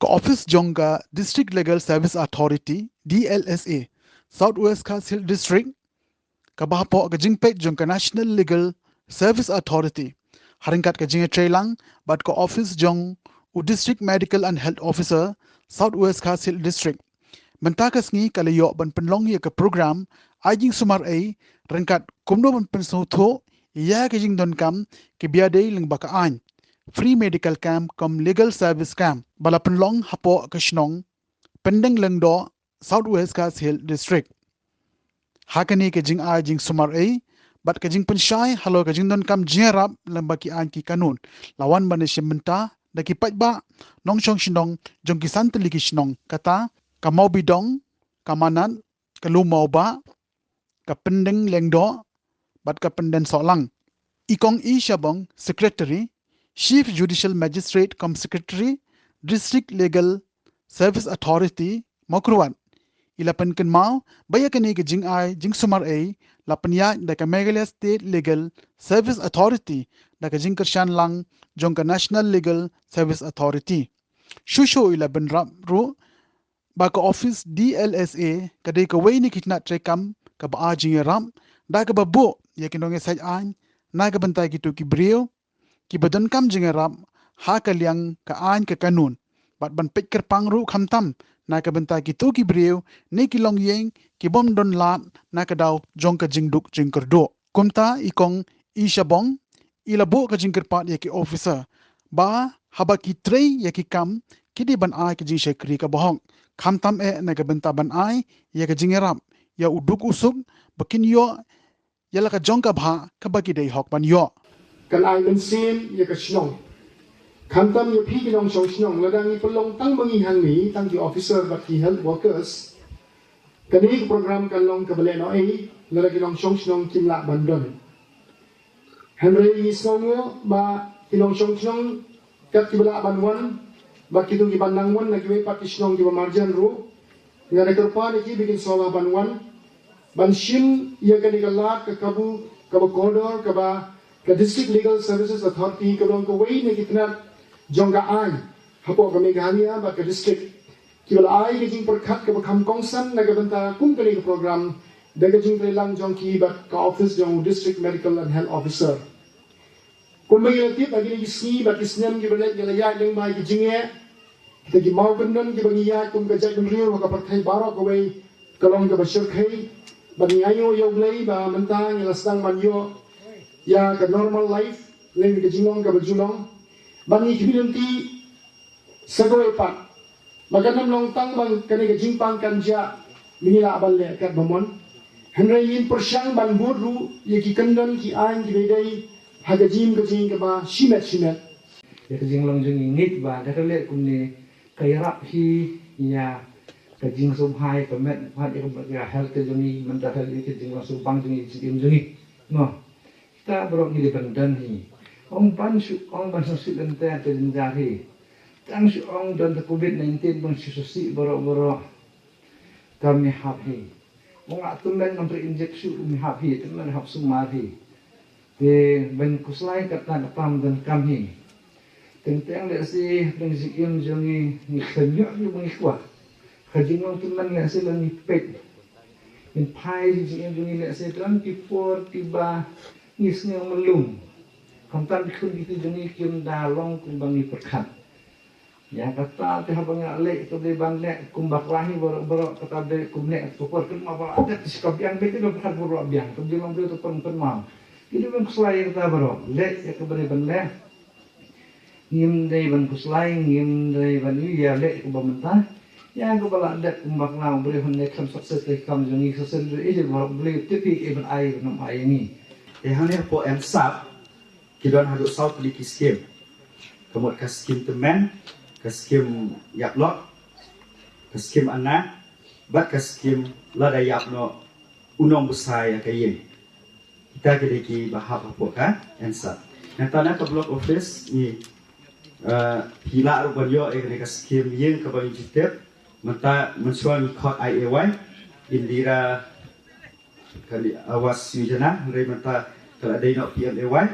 Office Jonga District Legal Service Authority DLSA South West Hill District Kabapo Kajingpet Jonga National Legal Service Authority Haringkat Kajinga Trailang but ko Office Jong U District Medical and Health Officer South West Hill District Mentakas ngi kalayo ban penlong ya ke program ajing sumar ai rengkat kumno ban pensotho ya kajing don kam ke biade leng bakaan free medical camp kom legal service camp bala penlong hapo kashnong pendeng lengdo Southwest Hill District hakani ke jing a jing sumar ai bat ke jing pensyai halo ke jing don kam jerap lembaki an ki kanun lawan bane shementa daki pajba nong chong shinong jong ki santeli ki shinong kata kamau bidong kamanan kalumau ba ka pendeng lengdo bat ka penden solang ikong i shabong secretary Chief Judicial Magistrate cum Secretary, District Legal Service Authority, Mokruan. Ilapan kan mau, baya kani ke jing ai, jing sumar ai, lapan ya da ka Meghalaya State Legal Service Authority, da ka jing kershan lang, jong ka National Legal Service Authority. Shusho ilapan rap ru, ba ka Office DLSA, kadai ka way ni kitna trekam, ka ba jing ram, da ka babu, ya kinong esay an, na ka bantay kito ki brio, ki badan kam jingarap ha kalyang kaan ka kanun bat ban pekker pangru khamtam na ka benta ki to ki brew ne ki long yeng ki bom don lat na ka daw jong ka jingduk jingkerdo kumta ikong ishabong ilabo ka jingkerpat ya ki officer ba haba ki trei ya ki kam ki di ban ai ki jing shekri ka bohong khamtam na ka benta ban ai ya ka jingarap ya uduk usuk bakin yo ya la ka jong ka bha ka baki dei hok ban yo kan ai men sim ya ka shnong khantam ya phi kinong shong shnong ladang i pelong tang bangi hang ni tang ki officer but ki health workers kani program kan long ka bale no ai ladang kinong shong shnong kimla bandon henry ni songo ba kinong shong shnong kat ki bala banwan ba kitung ki bandang wan na ki pat ki shnong ki marjan ru ngare kerpa ni ki bikin sola banwan ban shim ya kani kalat ka kabu ka kodor ka ba ka District Legal Services Authority kabang ko way na kitna jongga ay hapo ka Meghalaya ba ka district kibala ay gajing perkat ka bakam kongsan na gabanta kung kani ka program daga jing lang jong ki ba ka office jong District Medical and Health Officer kung may tip agi ni ski ba kisnem gibala ya leng mai gijinge kita gi mau benon gibang iya kum ka jai benriu ka parthai baro ko way kalong ka ba shirkhai ba ni ayo yo blai ba mentang ya sedang manyo ya ka normal life leng ka jingong ka bajulong bangi community sagoy pa maganam long tang bang kani ka jingpang kanja minila aballe ka bomon henry yin persyang ban bodu ye ki kandan ki ain ki bedai haga jim ka jing ka ba shimet ya ka jinglong jing ngit ba da ka le kum ni kayrap hi ya ka jing sum hai ka met phat ya health ke jing man da ka li ke jinglong sum bang jing jing no ta berok ni bandan hi ong ban su dan ta ten jahi tang su ong dan covid 19 bang su berok kami hab hi ong atum dan ngam injeksi mi hab hi teman hab sumar hi de ban kuslai kata pam dan kami tentang le si dan sikim jongi ni khanyo ni bang kwa khajingong teman le si lang ni pek in pai ji jongi le si dan before tiba isnya melum kontan kun gitu jengi kim dalong kumbang ni perkat ya kata teh abang ale to de bang le kumbak lahi boro kata de kumne tukor kun apa ada sikap yang bete do perkat boro biang to dilong do to pen mau ini bang kuslai kata boro le ya ke bere ban le ngim de ban kuslai ngim de ban ya le ku bamenta ya ko bala de kumbak lau bere honne kam sukses de kam jengi sukses de ije boro beli tipi even ai nam ai ni Ehangnya po ensap kidon haduk South Liki skim kemudian ke skim temen ke skim yaplok ke skim anak bat ke skim lada yapno unong besar yang kayin kita kedeki bahap apa kan ensap yang tanah ke block office ni hila rupan yo ke skim yang ke bagi jitep menta mensuang kod IAY Indira kali awas yujana dari mata kalau ada nak PMAY